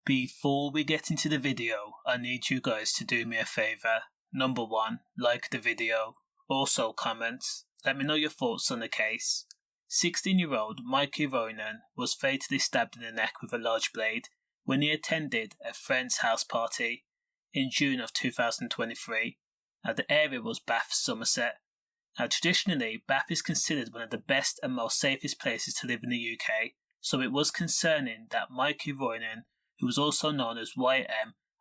Before we get into the video, I need you guys to do me a favour. Number 1, like the video. Also comment. Let me know your thoughts on the case. 16-year-old Mikey Roynon was fatally stabbed in the neck with a large blade when he attended a friend's house party in June of 2023. Now the area was Bath, Somerset. Now traditionally, Bath is considered one of the best and most safest places to live in the UK, so it was concerning that Mikey Roynon, who was also known as YM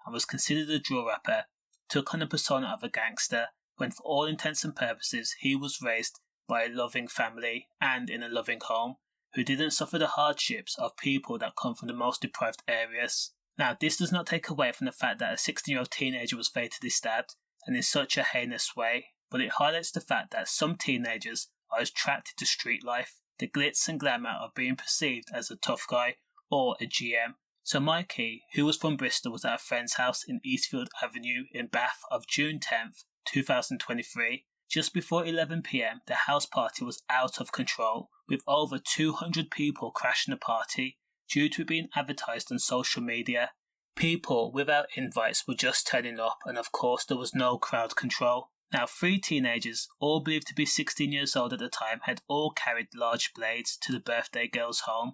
and was considered a draw rapper, took on the persona of a gangster when for all intents and purposes he was raised by a loving family and in a loving home who didn't suffer the hardships of people that come from the most deprived areas. Now this does not take away from the fact that a 16-year-old teenager was fatally stabbed and in such a heinous way, but it highlights the fact that some teenagers are attracted to street life, the glitz and glamour of being perceived as a tough guy or a GM. So Mikey, who was from Bristol, was at a friend's house in Eastfield Avenue in Bath of June 10th, 2023. Just before 11 PM, the house party was out of control, with over 200 people crashing the party due to it being advertised on social media. People without invites were just turning up, and of course there was no crowd control. Now 3 teenagers, all believed to be 16 years old at the time, had all carried large blades to the birthday girl's home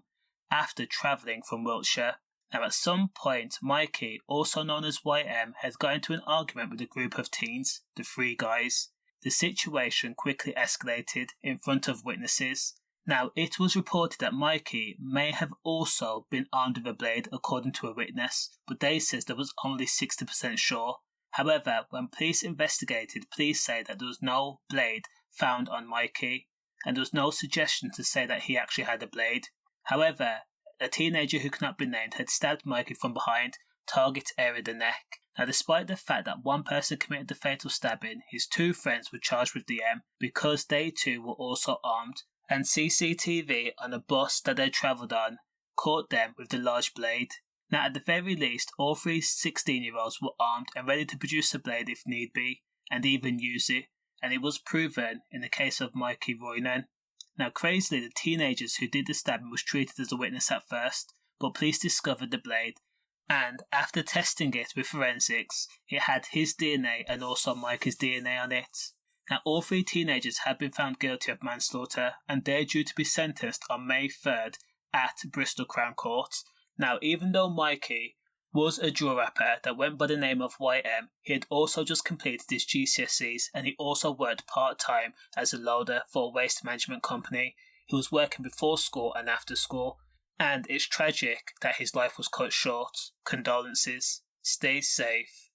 after travelling from Wiltshire. Now at some point, Mikey, also known as YM, had got into an argument with a group of teens, the 3 guys. The situation quickly escalated in front of witnesses. Now it was reported that Mikey may have also been armed with a blade according to a witness, but they says there was only 60% sure. However, when police investigated, police say that there was no blade found on Mikey, and there was no suggestion to say that he actually had a blade. However, a teenager who cannot be named had stabbed Mikey from behind, target area the neck. Now despite the fact that one person committed the fatal stabbing, his 2 friends were charged with the because they too were also armed, and CCTV on a bus that they travelled on caught them with the large blade. Now at the very least, all 3 16-year-olds were armed and ready to produce a blade if need be, and even use it, and it was proven in the case of Mikey Roynon. Now crazily, the teenagers who did the stabbing was treated as a witness at first, but police discovered the blade, and after testing it with forensics, it had his DNA and also Mikey's DNA on it. Now all 3 teenagers have been found guilty of manslaughter, and they're due to be sentenced on May 3rd at Bristol Crown Court. Now even though Mikey was a draw rapper that went by the name of YM, he had also just completed his GCSEs, and he also worked part-time as a loader for a waste management company. He was working before school and after school, and it's tragic that his life was cut short. Condolences. Stay safe.